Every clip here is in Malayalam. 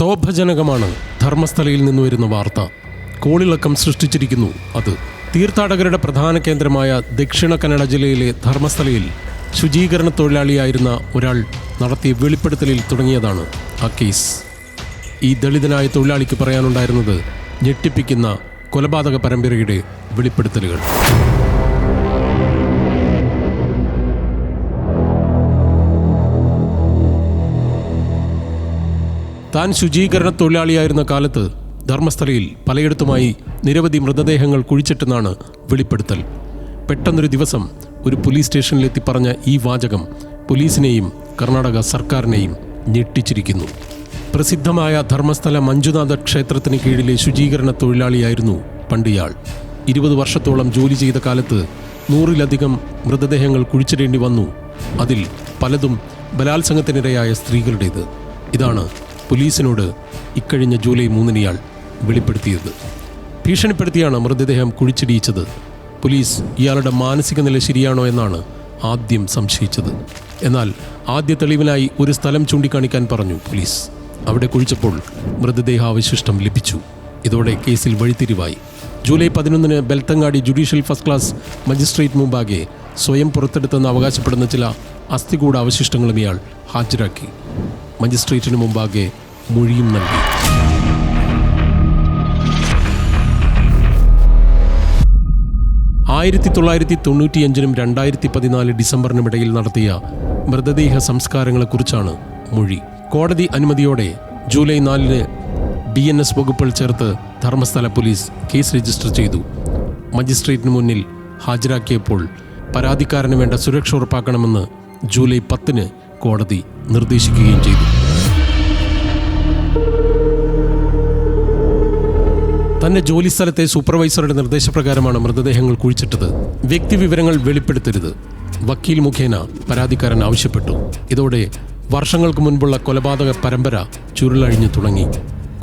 സ്തോഭജനകമാണ് ധർമ്മസ്ഥലയിൽ നിന്ന് വരുന്ന വാർത്ത. കോളിളക്കം സൃഷ്ടിച്ചിരിക്കുന്നു അത്. തീർത്ഥാടകരുടെ പ്രധാന കേന്ദ്രമായ ദക്ഷിണ കന്നഡ ജില്ലയിലെ ധർമ്മസ്ഥലയിൽ ശുചീകരണ തൊഴിലാളിയായിരുന്ന ഒരാൾ നടത്തിയ വെളിപ്പെടുത്തലിൽ തുടങ്ങിയതാണ് ആ കേസ്. ഈ ദളിതനായ തൊഴിലാളിക്ക് പറയാനുണ്ടായിരുന്നത് ഞെട്ടിപ്പിക്കുന്ന കൊലപാതക പരമ്പരയുടെ വെളിപ്പെടുത്തലുകൾ. താൻ ശുചീകരണ തൊഴിലാളിയായിരുന്ന കാലത്ത് ധർമ്മസ്ഥലയിൽ പലയിടത്തുമായി നിരവധി മൃതദേഹങ്ങൾ കുഴിച്ചിട്ടെന്നാണ് വെളിപ്പെടുത്തൽ. പെട്ടെന്നൊരു ദിവസം ഒരു പോലീസ് സ്റ്റേഷനിലെത്തി പറഞ്ഞ ഈ വാചകം പോലീസിനെയും കർണാടക സർക്കാരിനെയും ഞെട്ടിച്ചിരിക്കുന്നു. പ്രസിദ്ധമായ ധർമ്മസ്ഥല മഞ്ജുനാഥ ക്ഷേത്രത്തിന് കീഴിലെ ശുചീകരണ തൊഴിലാളിയായിരുന്നു പണ്ടിയാൾ. 20 വർഷത്തോളം ജോലി ചെയ്ത കാലത്ത് 100-ലധികം മൃതദേഹങ്ങൾ കുഴിച്ചിടേണ്ടി വന്നു. അതിൽ പലതും ബലാത്സംഗത്തിനിരയായ സ്ത്രീകളുടേത്. ഇതാണ് പോലീസിനോട് ഇക്കഴിഞ്ഞ ജൂലൈ 3 ഇയാൾ വെളിപ്പെടുത്തിയത്. ഭീഷണിപ്പെടുത്തിയാണ് മൃതദേഹം കുഴിച്ചിടിയിച്ചത്. പോലീസ് ഇയാളുടെ മാനസിക നില ശരിയാണോ എന്നാണ് ആദ്യം സംശയിച്ചത്. എന്നാൽ ആദ്യ തെളിവിനായി ഒരു സ്ഥലം ചൂണ്ടിക്കാണിക്കാൻ പറഞ്ഞു പോലീസ്. അവിടെ കുഴിച്ചപ്പോൾ മൃതദേഹാവശിഷ്ടം ലഭിച്ചു. ഇതോടെ കേസിൽ വഴിത്തിരിവായി. July 11 Belthangady judicial first class magistrate മുമ്പാകെ സ്വയം പുറത്തെടുത്തെന്ന് അവകാശപ്പെടുന്ന ചില അസ്ഥികൂട അവശിഷ്ടങ്ങളും ഇയാൾ ഹാജരാക്കി. മജിസ്ട്രേറ്റിന് മുമ്പാകെ മൊഴിയും നൽകി. ആയിരത്തി 1995 2014 ഡിസംബറിനുമിടയിൽ നടത്തിയ മൃതദേഹ സംസ്കാരങ്ങളെക്കുറിച്ചാണ് മൊഴി. കോടതി അനുമതിയോടെ ജൂലൈ 4 BNS വകുപ്പുകൾ ചേർത്ത് ധർമ്മസ്ഥല പോലീസ് കേസ് രജിസ്റ്റർ ചെയ്തു. മജിസ്ട്രേറ്റിന് മുന്നിൽ ഹാജരാക്കിയപ്പോൾ പരാതിക്കാരന് വേണ്ട സുരക്ഷ ഉറപ്പാക്കണമെന്ന് ജൂലൈ 10 കോടതി നിർദ്ദേശിക്കുകയും ചെയ്തു. തന്റെ ജോലിസ്ഥലത്തെ സൂപ്പർവൈസറുടെ നിർദ്ദേശപ്രകാരമാണ് മൃതദേഹങ്ങൾ കുഴിച്ചിട്ടത്. വ്യക്തിവിവരങ്ങൾ വെളിപ്പെടുത്തരുത്, വക്കീൽ മുഖേന പരാതിക്കാരൻ ആവശ്യപ്പെട്ടു. ഇതോടെ വർഷങ്ങൾക്ക് മുൻപുള്ള കൊലപാതക പരമ്പര ചുരുളഴിഞ്ഞു തുടങ്ങി.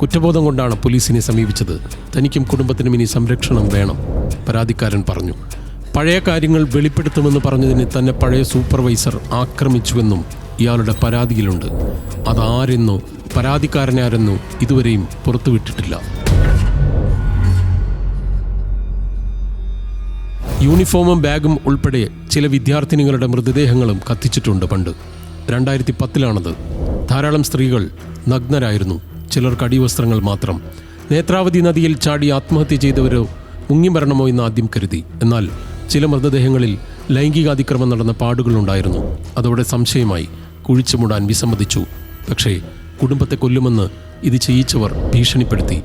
കുറ്റബോധം കൊണ്ടാണ് പോലീസിനെ സമീപിച്ചത്. തനിക്കും കുടുംബത്തിനും ഇനി സംരക്ഷണം വേണം, പരാതിക്കാരൻ പറഞ്ഞു. പഴയ കാര്യങ്ങൾ വെളിപ്പെടുത്തുമെന്ന് പറഞ്ഞതിന് തന്നെ പഴയ സൂപ്പർവൈസർ ആക്രമിച്ചുവെന്നും ഇയാളുടെ പരാതിയിലുണ്ട്. അതാരെന്നോ പരാതിക്കാരനാരെന്നോ ഇതുവരെയും പുറത്തുവിട്ടിട്ടില്ല. യൂണിഫോമും ബാഗും ഉൾപ്പെടെ ചില വിദ്യാർത്ഥിനികളുടെ മൃതദേഹങ്ങളും കത്തിച്ചിട്ടുണ്ട് പണ്ട്. 2010 ധാരാളം സ്ത്രീകൾ നഗ്നരായിരുന്നു. ചിലർക്ക് അടിവസ്ത്രങ്ങൾ മാത്രം. നേത്രാവതി നദിയിൽ ചാടി ആത്മഹത്യ ചെയ്തവരോ മുങ്ങിമരണമോ എന്ന് ആദ്യം കരുതി. എന്നാൽ ചില മൃതദേഹങ്ങളിൽ ലൈംഗികാതിക്രമം നടന്ന പാടുകളുണ്ടായിരുന്നു. അതോടെ സംശയമായി. കുഴിച്ചു മൂടാൻ വിസമ്മതിച്ചു. പക്ഷേ കുടുംബത്തെ കൊല്ലുമെന്ന് ഇത് ചെയ്യിച്ചവർ ഭീഷണിപ്പെടുത്തി.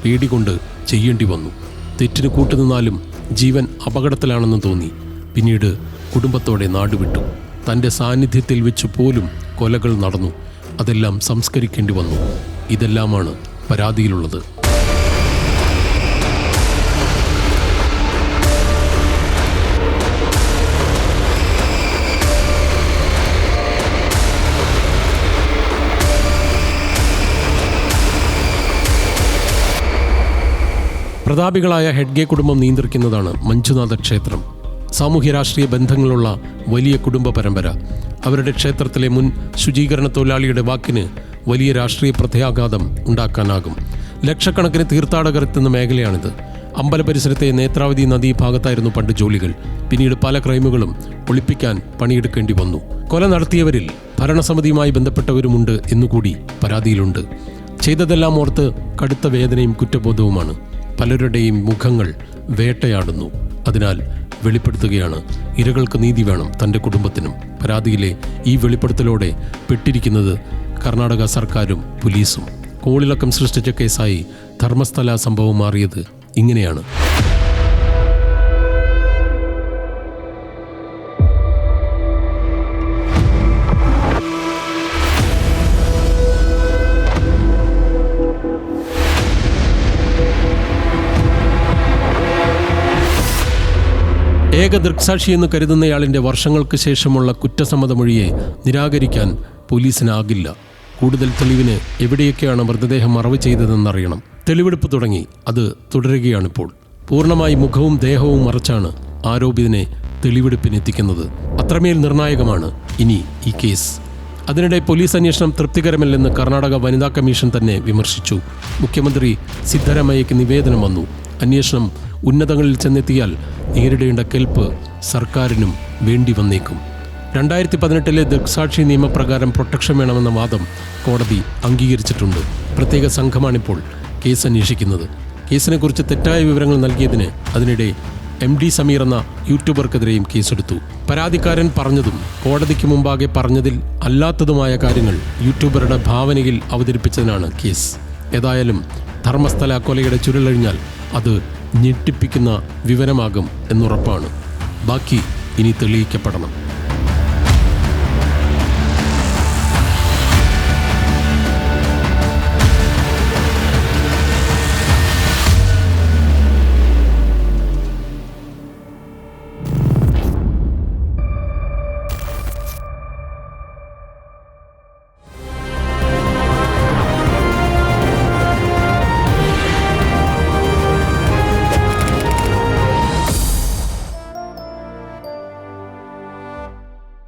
പേടികൊണ്ട് ചെയ്യേണ്ടി വന്നു. തെറ്റിന് കൂട്ടുനിന്നാലും ജീവൻ അപകടത്തിലാണെന്ന് തോന്നി. പിന്നീട് കുടുംബത്തോടെ നാടുവിട്ടു. തൻ്റെ സാന്നിധ്യത്തിൽ വെച്ച് പോലും കൊലകൾ നടന്നു. അതെല്ലാം സംസ്കരിക്കേണ്ടി വന്നു. ഇതെല്ലാമാണ് പരാതിയിലുള്ളത്. പ്രതാപികളായ ഹെഡ്ഗെ കുടുംബം നിയന്ത്രിക്കുന്നതാണ് മഞ്ജുനാഥ ക്ഷേത്രം. സാമൂഹ്യ രാഷ്ട്രീയ ബന്ധങ്ങളുള്ള വലിയ കുടുംബ പരമ്പര. അവരുടെ ക്ഷേത്രത്തിലെ മുൻ ശുചീകരണ തൊഴിലാളിയുടെ വാക്കിന് വലിയ രാഷ്ട്രീയ പ്രത്യാഘാതം ഉണ്ടാക്കാനാകും. ലക്ഷക്കണക്കിന് തീർത്ഥാടകർ എത്തുന്ന മേഖലയാണിത്. അമ്പല പരിസരത്തെ നേത്രാവതി നദീ ഭാഗത്തായിരുന്നു പണ്ട് ജോലികൾ. പിന്നീട് പല ക്രൈമുകളും ഒളിപ്പിക്കാൻ പണിയെടുക്കേണ്ടി വന്നു. കൊല നടത്തിയവരിൽ ഭരണസമിതിയുമായി ബന്ധപ്പെട്ടവരുമുണ്ട് എന്നുകൂടി പരാതിയിലുണ്ട്. ചെയ്തതെല്ലാം ഓർത്ത് കടുത്ത വേദനയും കുറ്റബോധവുമാണ്. പലരുടെയും മുഖങ്ങൾ വേട്ടയാടുന്നു. അതിനാൽ വെളിപ്പെടുത്തുകയാണ്. ഇരകൾക്ക് നീതി വേണം, തൻ്റെ കുടുംബത്തിനും. പരാതിയിലെ ഈ വെളിപ്പെടുത്തലോടെ പെട്ടിരിക്കുന്നത് കർണാടക സർക്കാരും പോലീസും. കോളിളക്കം സൃഷ്ടിച്ച കേസായി ധർമ്മസ്ഥല സംഭവം മാറിയത് ഇങ്ങനെയാണ്. ഏക ദൃക്സാക്ഷിയെന്ന് കരുതുന്നയാളിൻ്റെ വർഷങ്ങൾക്ക് ശേഷമുള്ള കുറ്റസമ്മതമൊഴിയെ നിരാകരിക്കാൻ പോലീസിനാകില്ല. കൂടുതൽ തെളിവിന് എവിടെയൊക്കെയാണ് മൃതദേഹം മറവ് ചെയ്തതെന്നറിയണം. തെളിവെടുപ്പ് തുടങ്ങി. അത് തുടരുകയാണിപ്പോൾ. പൂർണ്ണമായി മുഖവും ദേഹവും മറച്ചാണ് ആരോപിതനെ തെളിവെടുപ്പിനെത്തിക്കുന്നത്. അത്രമേൽ നിർണായകമാണ് ഇനി ഈ കേസ്. അതിനിടെ പോലീസ് അന്വേഷണം തൃപ്തികരമല്ലെന്ന് കർണാടക വനിതാ കമ്മീഷൻ തന്നെ വിമർശിച്ചു. മുഖ്യമന്ത്രി സിദ്ധരാമയ്യയ്ക്ക് നിവേദനം വന്നു. അന്വേഷണം ഉന്നതങ്ങളിൽ ചെന്നെത്തിയാൽ നേരിടേണ്ട കെൽപ്പ് സർക്കാരിനും വേണ്ടി വന്നേക്കും. 2018 ദൃക്സാക്ഷി നിയമപ്രകാരം പ്രൊട്ടക്ഷൻ വേണമെന്ന വാദം കോടതി അംഗീകരിച്ചിട്ടുണ്ട്. പ്രത്യേക സംഘമാണിപ്പോൾ കേസ് അന്വേഷിക്കുന്നത്. കേസിനെക്കുറിച്ച് തെറ്റായ വിവരങ്ങൾ നൽകിയതിന് അതിനിടെ MD സമീർ എന്ന യൂട്യൂബർക്കെതിരെയും കേസെടുത്തു. പരാതിക്കാരൻ പറഞ്ഞതും കോടതിക്ക് മുമ്പാകെ പറഞ്ഞതിൽ അല്ലാത്തതുമായ കാര്യങ്ങൾ യൂട്യൂബറുടെ ഭാവനയിൽ അവതരിപ്പിച്ചതിനാണ് കേസ്. ഏതായാലും ധർമ്മസ്ഥല കൊലയുടെ ചുരുളഴിഞ്ഞാൽ അത് ഞെട്ടിപ്പിക്കുന്ന വിവരമാകും എന്നുറപ്പാണ്. ബാക്കി ഇനി തെളിയിക്കപ്പെടണം.